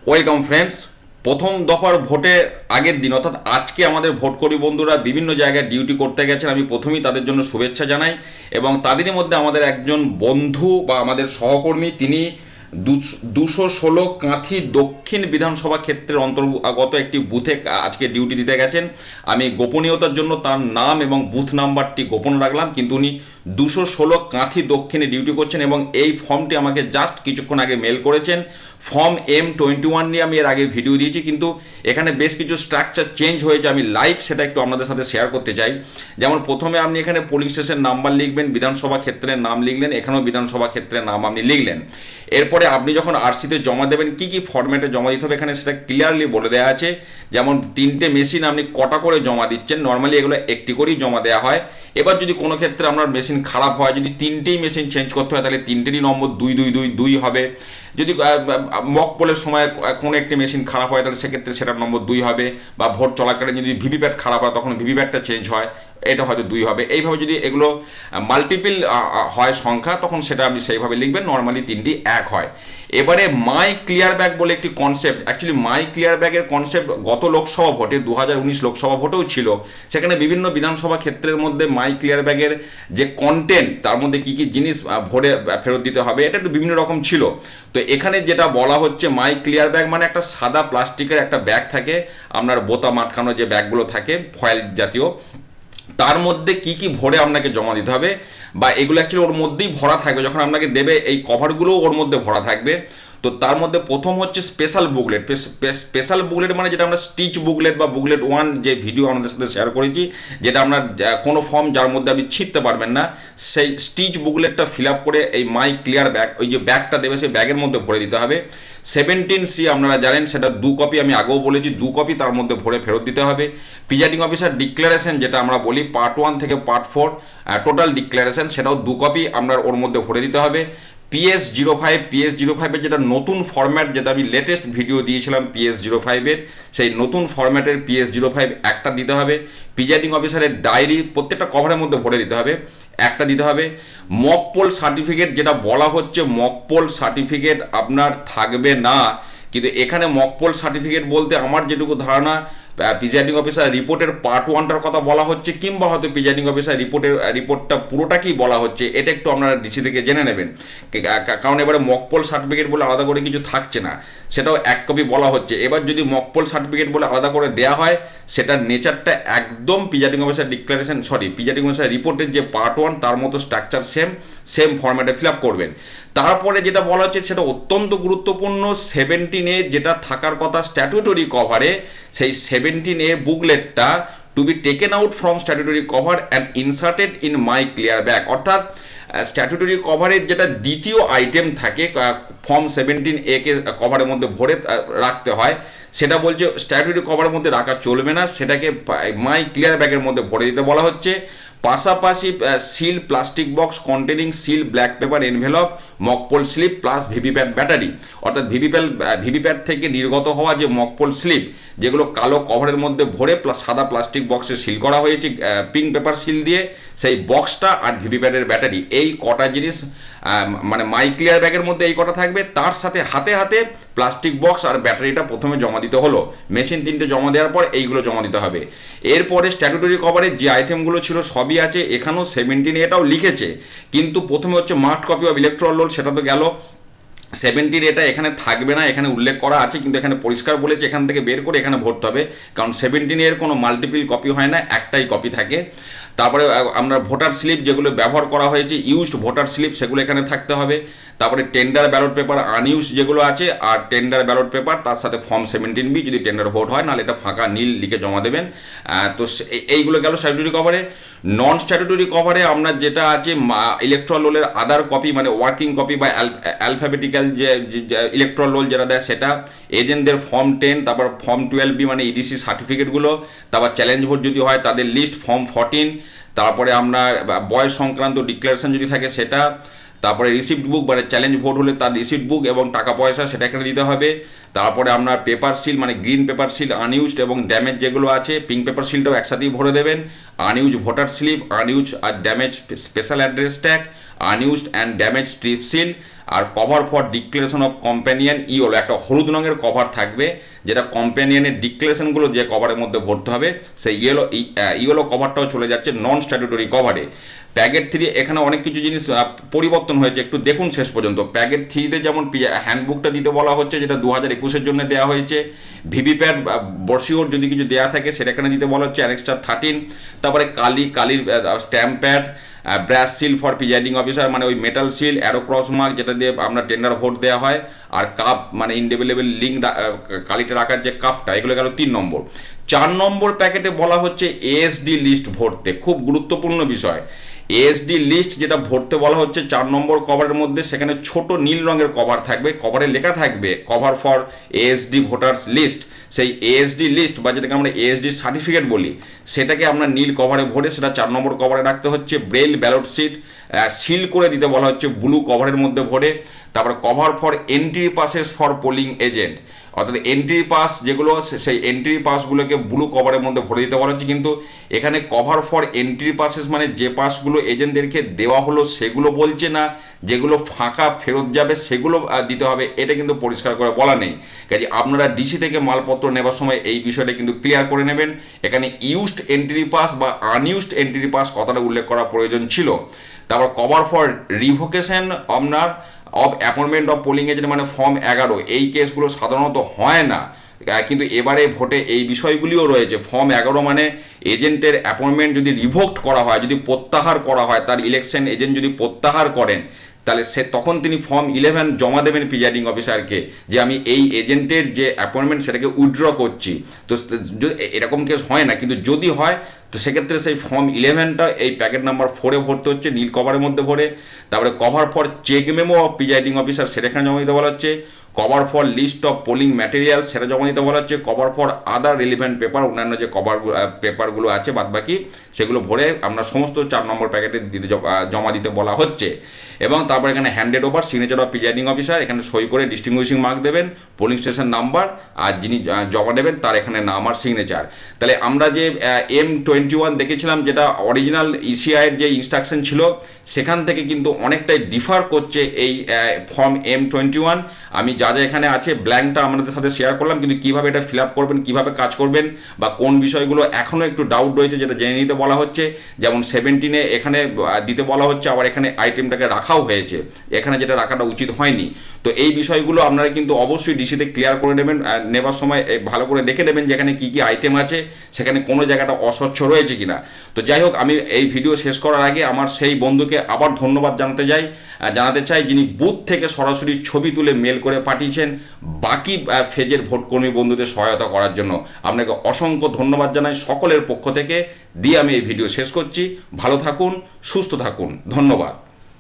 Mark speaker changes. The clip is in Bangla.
Speaker 1: Welcome friends. প্রথম দফার ভোটে আগের দিন অর্থাৎ আজকে আমাদের ভোটকর্মী বন্ধুরা বিভিন্ন জায়গায় ডিউটি করতে গেছেন। আমি প্রথমেই তাদের জন্য শুভেচ্ছা জানাই এবং তাদেরই মধ্যে আমাদের একজন বন্ধু বা আমাদের সহকর্মী, তিনি 216 কাঁথি দক্ষিণ বিধানসভা ক্ষেত্রের অন্তর্গত একটি বুথে আজকে ডিউটি দিতে গেছেন। আমি গোপনীয়তার জন্য তার নাম এবং বুথ নাম্বারটি গোপন রাখলাম, কিন্তু উনি 216 কাঁথি দক্ষিণে ডিউটি করছেন এবং এই ফর্মটি আমাকে জাস্ট কিছুক্ষণ আগে মেল করেছেন। ফর্ম M21 নিয়ে আমি এর আগে ভিডিও দিয়েছি, কিন্তু এখানে বেশ কিছু স্ট্রাকচার চেঞ্জ হয়েছে। আমি লাইভ সেটা একটু আপনাদের সাথে শেয়ার করতে চাই। যেমন প্রথমে আপনি এখানে পোলিং স্টেশন নাম্বার লিখবেন, বিধানসভা ক্ষেত্রের নাম লিখলেন, এখানেও বিধানসভা ক্ষেত্রের নাম আপনি লিখলেন। এরপরে আপনি যখন আরসিতে জমা দেবেন কি কি ফরম্যাটে জমা দিতে হবে এখানে সেটা ক্লিয়ারলি বলে দেওয়া আছে। যেমন 3টে মেশিন আপনি কটা করে জমা দিচ্ছেন, নর্মালি এগুলো একটি করেই জমা দেওয়া হয়। এবার যদি কোনো ক্ষেত্রে আপনার মেশিন খারাপ হয়, যদি 3টেই মেশিন চেঞ্জ করতে হয়, তাহলে 3টেরই নম্বর 2222 হবে। যদি মক পোলের সময় কোনো একটি মেশিন খারাপ হয় তাহলে সেক্ষেত্রে সেটার নম্বর 2 হবে, বা ভোট চলাকালীন যদি ভিভিপ্যাট খারাপ হয় তখন ভিভিপ্যাটটা চেঞ্জ হয়, এটা হয়তো 2 হবে। এইভাবে যদি এগুলো মাল্টিপল হয় সংখ্যা, তখন সেটা আপনি সেইভাবে লিখবেন। নর্মালি 3টি এক হয়। এবারে মাই ক্লিয়ার ব্যাগ বলে একটি কনসেপ্ট, অ্যাকচুয়ালি মাই ক্লিয়ার ব্যাগের কনসেপ্ট গত লোকসভা ভোটে 2019 লোকসভা ভোটেও ছিল। সেখানে বিভিন্ন বিধানসভা ক্ষেত্রের মধ্যে মাই ক্লিয়ার ব্যাগের যে কন্টেন্ট, তার মধ্যে কী কী জিনিস ভোটে ফেরত দিতে হবে, এটা একটু বিভিন্ন রকম ছিল। তো এখানে যেটা বলা হচ্ছে, মাই ক্লিয়ার ব্যাগ মানে একটা সাদা প্লাস্টিকের একটা ব্যাগ থাকে, আপনার বোতাম আটকানো যে ব্যাগগুলো থাকে ফয়েল জাতীয়, তার মধ্যে কি কি ভরে আপনাকে জমা দিতে হবে, বা এগুলো অ্যাকচুয়ালি ওর মধ্যেই ভরা থাকবে। যখন আপনাকে দেবে এই কভারগুলোও ওর মধ্যে ভরা থাকবে। তো তার মধ্যে প্রথম হচ্ছে স্পেশাল বুকলেট। স্পেশাল বুকলেট মানে যেটা আমরা স্টিচ বুকলেট বা বুকলেট 1 যে ভিডিও আমাদের সাথে শেয়ার করেছি, যেটা আপনার কোনো ফর্ম যার মধ্যে আপনি ছিঁড়তে পারবেন না, সেই স্টিচ বুকলেটটা ফিল আপ করে এই মাই ক্লিয়ার ব্যাগ, ওই যে ব্যাগটা দেবে সেই ব্যাগের মধ্যে ভরে দিতে হবে। 17C আপনারা জানেন, সেটা 2 কপি, আমি আগেও বলেছি 2 কপি তার মধ্যে ভরে ফেরত দিতে হবে। প্রিজাইডিং অফিসার ডিক্লারেশন, যেটা আমরা বলি পার্ট 1 থেকে পার্ট 4 টোটাল ডিক্লারেশন, সেটাও 2 কপি আপনার ওর মধ্যে ভরে দিতে হবে। PS05 এর যেটা নতুন ফরম্যাট, যেটা আমি লেটেস্ট ভিডিও দিয়েছিলাম PS05 এর, সেই নতুন ফরম্যাটের PS05 একটা দিতে হবে। প্রিজাইডিং অফিসারের ডায়েরি প্রত্যেকটা কভারের মধ্যে ভরে দিতে হবে, একটা দিতে হবে। মক পোল সার্টিফিকেট, যেটা বলা হচ্ছে মক পোল সার্টিফিকেট আপনার থাকবে না, কিন্তু এখানে মক পোল সার্টিফিকেট বলতে আমার যেটুকু ধারণা, প্রিজাইডিং অফিসার রিপোর্টের পার্ট 1টার কথা বলা হচ্ছে, কিংবা হয়তো প্রিজাইডিং অফিসার রিপোর্টটা পুরোটাকেই বলা হচ্ছে। এটা একটু আপনারা ডিসি থেকে জেনে নেবেন, কারণ এবারে মকপোল সার্টিফিকেট বলে আলাদা করে কিছু থাকছে না, সেটাও 1 কপি বলা হচ্ছে। এবার যদি মকপোল সার্টিফিকেট বলে আলাদা করে দেওয়া হয়, সেটার নেচারটা একদম প্রিজাইডিং অফিসার প্রিজাইডিং অফিসার রিপোর্টের যে পার্ট 1 তার মতো স্ট্রাকচার সেম ফরম্যাটে ফিল আপ করবেন। তারপরে যেটা বলা হচ্ছে সেটা অত্যন্ত গুরুত্বপূর্ণ, 17A যেটা থাকার কথা স্ট্যাটুটরি কভারে, সেই 17A বুকলেটটা to be taken out from statutory cover and inserted in my clear bag. অর্থাৎ স্ট্যাটুটরি কভারের যেটা দ্বিতীয় আইটেম থাকে, ফর্ম 17A কে কভারের মধ্যে ভরে রাখতে হয়, সেটা বলছে স্ট্যাটুটরি কভারের মধ্যে রাখা চলবে না, সেটাকে মাই ক্লিয়ার ব্যাগের মধ্যে ভরে দিতে বলা হচ্ছে। পাশাপাশি seal plastic box containing seal black paper envelope mock poll slip plus VVPAT battery, অর্থাৎ ভিভিপ্যাট থেকে নির্গত হওয়া যে মকপোল স্লিপ, যেগুলো কালো কভারের মধ্যে ভরে সাদা প্লাস্টিক বক্সে সিল করা হয়েছে পিঙ্ক পেপার সিল দিয়ে, সেই বক্সটা আর ভিভিপ্যাটের ব্যাটারি, এই কটা জিনিস মানে মাই ক্লিয়ার ব্যাগের মধ্যে এই কটা থাকবে। তার সাথে হাতে হাতে প্লাস্টিক বক্স আর ব্যাটারিটা প্রথমে জমা দিতে হলো। মেশিন 3টে জমা দেওয়ার পর এইগুলো জমা দিতে হবে। এরপরে স্ট্যাটুটরি কভারের যে আইটেমগুলো ছিল সবই আছে, এখানেও 17এটাও লিখেছে, কিন্তু প্রথমে হচ্ছে marked copy of electoral roll, সেটা তো গেল। 17 এটা এখানে থাকবে না, এখানে উল্লেখ করা আছে, কিন্তু এখানে পরিষ্কার বলেছে এখান থেকে বের করে এখানে ভরতে হবে, কারণ 17 কোনো মাল্টিপল কপি হয় না, একটাই কপি থাকে। তারপরে আমরা ভোটার স্লিপ যেগুলো ব্যবহার করা হয়েছে, ইউজড ভোটার স্লিপ, সেগুলো এখানে থাকতে হবে। তারপরে টেন্ডার ব্যালট পেপার আনইউজ যেগুলো আছে, আর টেন্ডার ব্যালট পেপার, তার সাথে ফর্ম 17B যদি টেন্ডার ভোট হয়, নাহলে এটা ফাঁকা নীল লিখে জমা দেবেন। তো এইগুলো গেল স্ট্যাটুটরি কভারে। নন স্ট্যাটুটরি কভারে আপনার যেটা আছে ইলেকট্রাল রোলের আদার কপি, মানে ওয়ার্কিং কপি বা অ্যালফাবেটিক্যাল যে ইলেকট্রাল রোল যেটা দেয় সেটা, এজেন্টদের ফর্ম 10, তারপর ফর্ম 12B মানে ইডিসি সার্টিফিকেটগুলো, তারপর চ্যালেঞ্জ ভোট যদি হয় তাদের লিস্ট ফর্ম 14, তারপরে আপনার বয়স সংক্রান্ত ডিক্লারেশন যদি থাকে সেটা, তারপরে রিসিপ্ট বুক মানে চ্যালেঞ্জ ভোট হলে তার রিসিপ্ট বুক এবং টাকা পয়সা সেটা এখানে দিতে হবে। তারপরে আপনার পেপার সিল মানে গ্রিন পেপার সিল আনইউজড এবং ড্যামেজ যেগুলো আছে, পিঙ্ক পেপার সিলটাও একসাথেই ভরে দেবেন। আনইউজ ভোটার স্লিপ, আনইউজ আর damage special address tag, unused and damage strip seal, আর cover for declaration of companion yellow, একটা হলুদ রঙের কভার থাকবে যেটা কম্প্যানিয়নের ডিক্লারেশনগুলো যে কভারের মধ্যে ভরতে হবে, সেই ইয়েলো কভারটাও চলে যাচ্ছে নন স্ট্যাটুটরি কভারে। প্যাকেট 3 এখানে অনেক কিছু জিনিস পরিবর্তন হয়েছে, একটু দেখুন শেষ পর্যন্ত। প্যাকেট 3তে যেমন হ্যান্ডবুকটা দিতে বলা হচ্ছে, যেটা 2021-এর জন্য দেওয়া হয়েছে। ভিভিপ্যাট বর্ষিওর যদি কিছু দেওয়া থাকে সেটা এখানে দিতে বলা হচ্ছে, অ্যানেক্সটা 13। তারপরে কালির stamp pad, brush seal for presiding officer, মানে ওই metal seal, arrow cross mark যেটা দিয়ে আমরা টেন্ডার ভোট দেওয়া হয়, আর কাপ মানে ইনডেভিলেবল লিঙ্ক কালিটা রাখার যে কাপটা, এগুলো গেল 3 নম্বর। 4 নম্বর প্যাকেটে বলা হচ্ছে এএসডি লিস্ট ভরতে, খুব গুরুত্বপূর্ণ বিষয়। এএসডি লিস্ট যেটা ভরতে বলা হচ্ছে 4 নম্বর কভারের মধ্যে, সেখানে ছোট নীল রঙের কভার থাকবে, কভারে লেখা থাকবে cover for ASD voters list. সেই এএসডি লিস্ট বা যেটাকে আমরা এএসডি সার্টিফিকেট বলি, সেটাকে আমরা নীল কভারে ভরে সেটা 4 নম্বর কভারে রাখতে হচ্ছে। ব্রেল ব্যালট শিট সিল করে দিতে বলা হচ্ছে ব্লু কভারের মধ্যে ভরে। তারপরে cover for entry passes for polling agent, অর্থাৎ এন্ট্রি পাস যেগুলো, সেই এন্ট্রি পাসগুলোকে ব্লু কভারের মধ্যে ভরে দিতে বলা হচ্ছে। কিন্তু এখানে কভার ফর এন্ট্রি পাসেস মানে যে পাসগুলো এজেন্টদেরকে দেওয়া হলো সেগুলো বলছে না, যেগুলো ফাঁকা ফেরত যাবে সেগুলো দিতে হবে, এটা কিন্তু পরিষ্কার করে বলা নেই। কাজে আপনারা ডিসি থেকে মালপত্র নেবার সময় এই বিষয়টা কিন্তু ক্লিয়ার করে নেবেন। এখানে ইউজড এন্ট্রি পাস বা আনইউজড এন্ট্রি পাস কথাটা উল্লেখ করা প্রয়োজন ছিল। তারপর কভার ফর রিভোকেশন আপনার of appointment of polling agent মানে ফর্ম 11, এই কেসগুলো সাধারণত হয় না, কিন্তু এবারে ভোটে এই বিষয়গুলিও রয়েছে। ফর্ম 11 মানে এজেন্টের অ্যাপয়েন্টমেন্ট যদি রিভোকড করা হয়, যদি প্রত্যাহার করা হয়, তার ইলেকশন এজেন্ট যদি প্রত্যাহার করেন, তাহলে তখন তিনি ফর্ম 11 জমা দেবেন প্রিজাইডিং অফিসারকে, যে আমি এই এজেন্টের যে অ্যাপয়েন্টমেন্ট সেটাকে উইথড্র করছি। তো এরকম কেস হয় না, কিন্তু যদি হয় তো সেক্ষেত্রে সেই ফর্ম 11টা এই প্যাকেট নাম্বার 4-এ ভরতে হচ্ছে, নীল কভারের মধ্যে ভরে। তারপরে cover for check memo of presiding officer সেটা এখানে জমা দিতে বলা হচ্ছে। Cover for list of polling material সেটা জমা দিতে বলা হচ্ছে। Cover for other relevant paper, অন্যান্য যে পেপারগুলো আছে বাদবাকি সেগুলো ভরে আমরা সমস্ত 4 নম্বর প্যাকেটে জমা দিতে বলা হচ্ছে। এবং তারপর এখানে handed over signature of presiding officer, এখানে সই করে ডিস্টিংগুইশিং মার্ক দেবেন, পোলিং স্টেশন নাম্বার, আর যিনি জমা দেবেন তার এখানে নাম আর সিগনেচার। তাহলে আমরা যে M21 দেখেছিলাম, যেটা অরিজিনাল ইসিআইয়ের যে ইনস্ট্রাকশন ছিল, সেখান থেকে কিন্তু অনেকটাই ডিফার করছে এই ফর্ম M21। আমি যা যা এখানে আছে ব্ল্যাঙ্কটা আপনাদের সাথে শেয়ার করলাম, কিন্তু কীভাবে এটা ফিল আপ করবেন, কীভাবে কাজ করবেন, বা কোন বিষয়গুলো এখনও একটু ডাউট রয়েছে যেটা জেনে নিতে বলা হচ্ছে। যেমন 17-এ এখানে দিতে বলা হচ্ছে, আবার এখানে আইটেমটাকে রাখাও হয়েছে, এখানে যেটা রাখাটা উচিত হয়নি। তো এই বিষয়গুলো আপনারা কিন্তু অবশ্যই ডিসিতে ক্লিয়ার করে নেবেন, নেবার সময় ভালো করে দেখে নেবেন যেখানে কী কী আইটেম আছে, সেখানে কোনো জায়গাটা অস্বচ্ছ রয়েছে কিনা। তো যাই হোক, আমি এই ভিডিও শেষ করার আগে আমার সেই বন্ধুকে আবার ধন্যবাদ জানাতে চাই যিনি বুথ থেকে সরাসরি ছবি তুলে মেল করে পাঠিয়েছেন বাকি ফেজের ভোটকর্মী বন্ধুদের সহায়তা করার জন্য। আপনাকে অসংখ্য ধন্যবাদ জানাই সকলের পক্ষ থেকে দিয়ে আমি এই ভিডিও শেষ করছি। ভালো থাকুন, সুস্থ থাকুন, ধন্যবাদ।